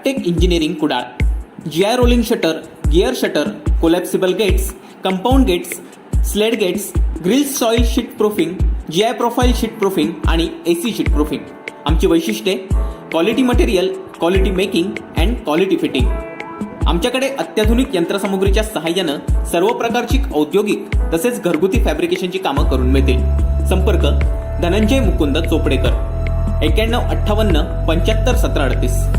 मॅपटेक engineering Kudal, GI rolling shutter, gear shutter, collapsible gates, compound gates, slide gates, grills soil sheet proofing, GI profile sheet proofing आणि AC sheet proofing. आमची वैशिष्ट्ये: quality material, quality making and quality fitting. आमच्याकडे अत्याधुनिक यंत्रसामुग्रीच्या सहाय्यानं सर्व प्रकारची औद्योगिक तसेच घरगुती फॅब्रिकेशनची कामं करून मिळतील. संपर्क: धनंजय मुकुंद चोपडेकर, 9158 75 1738.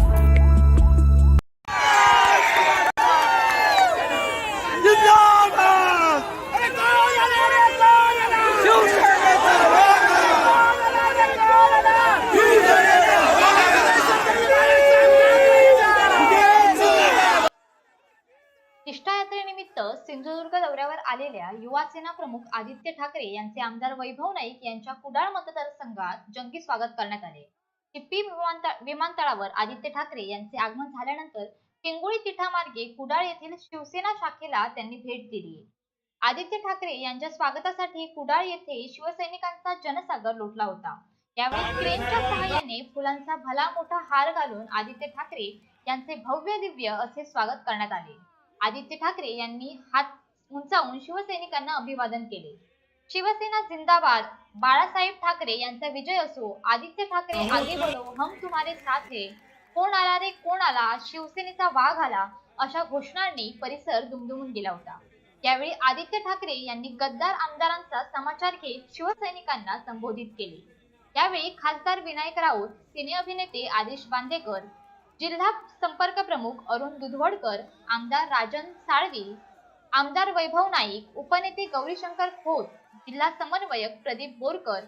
निष्ठायात्रेनिमित्त सिंधुदुर्ग दौऱ्यावर आलेल्या युवा सेना प्रमुख आदित्य ठाकरे यांचे आमदार वैभव नाईक यांच्या कुडाळ मतदारसंघात जंगी स्वागत करण्यात आले. चिप्पी विमानतळावर आदित्य ठाकरे यांचे आगमन झाल्यानंतर पिंगुळी तिठामार्गे कुडाळ येथील शिवसेना शाखेला त्यांनी भेट दिली. आदित्य ठाकरे यांच्या स्वागतासाठी कुडाळ येथे शिवसैनिकांचा जनसागर लोटला होता. यावेळी क्रेनच्या सहाय्याने फुलांचा भला मोठा हार घालून आदित्य ठाकरे यांचे भव्य दिव्य असे स्वागत करण्यात आले. आदित्य ठाकरे यांनी हात उंचावून शिवसैनिकांना अभिवादन केले. शिवसेना जिंदाबाद. बाळासाहेब ठाकरे यांचा विजय असो. आदित्य ठाकरे आगे बढ़ो, हम तुम्हारे साथ है. कोण आला रे कोण आला, शिवसेनेचा वाघ आला, अशा घोषणांनी परिसर दुमदुमून गेला होता. यावेळी आदित्य ठाकरे यांनी गद्दार आमदारांचा समाचार घेत शिवसैनिकांना संबोधित केले. यावेळी खासदार विनायक राऊत, सिने अभिनेते आदेश बांदेकर, जिल्हा संपर्क प्रमुख अरुण दुधवडकर, आमदार राजन साळवी, आमदार वैभव नाईक, उपनेते गौरीशंकर खोत, जिल्हा समन्वयक प्रदीप बोरकर,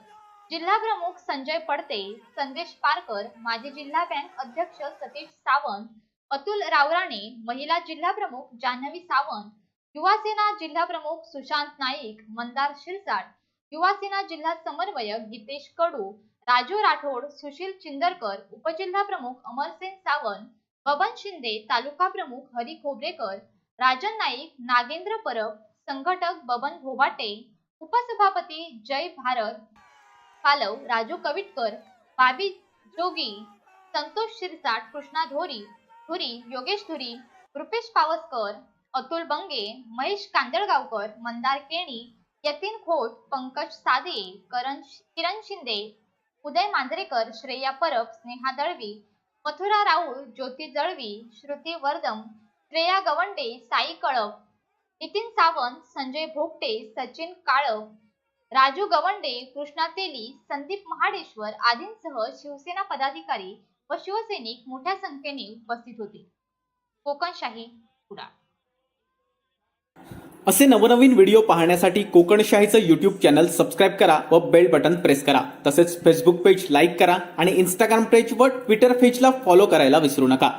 जिल्हा प्रमुख संजय पडते, संदेश पारकर, माजी जिल्हा बँक अध्यक्ष सतीश सावंत, अतुल रावराणे, महिला जिल्हा प्रमुख जान्हवी सावंत, युवा सेना जिल्हा प्रमुख सुशांत नाईक, मंदार शिरसाट, युवा सेना जिल्हा समन्वयक गीतेश कडू, राजू राठोड, सुशील चिंदरकर, उपजिल्हा प्रमुख अमरसेन सावंत, बबन शिंदे, तालुका प्रमुख हरी खोब्रेकर, राजन नाईक, नागेंद्र परब, संघटक बबन भोबाटे, उपसभापती जय भारत पालव, राजू कविटकर, बाबी जोगी, संतोष शिरसाट, कृष्णा धुरी, योगेश धुरी, रुपेश पावसकर, अतुल बंगे, महेश कांदळगावकर, मंदार केणी, यतीन खोत, पंकज सादे, किरण शिंदे, उदय मांजरेकर, श्रेया परब, स्नेहा दळवी, मथुरा राऊळ, ज्योती जळवी, श्रुती वर्दम, श्रेया गवंडे, साई कळप, नितीन सावंत, संजय भोगटे, सचिन काळप, राजू गवंडे, कृष्णा तेली, संदीप महाडेश्वर आदींसह शिवसेना पदाधिकारी व शिवसैनिक मोठ्या संख्येने उपस्थित होते. कोकणशाही कुडाळ. असे नवनवीन व्हिडिओ पाहण्यासाठी कोकणशाहीचं YouTube चॅनल सबस्क्राईब करा व बेल बटन प्रेस करा. तसेच फेसबुक पेज लाईक करा आणि इंस्टाग्राम पेज व ट्विटर पेजला फॉलो करायला विसरू नका.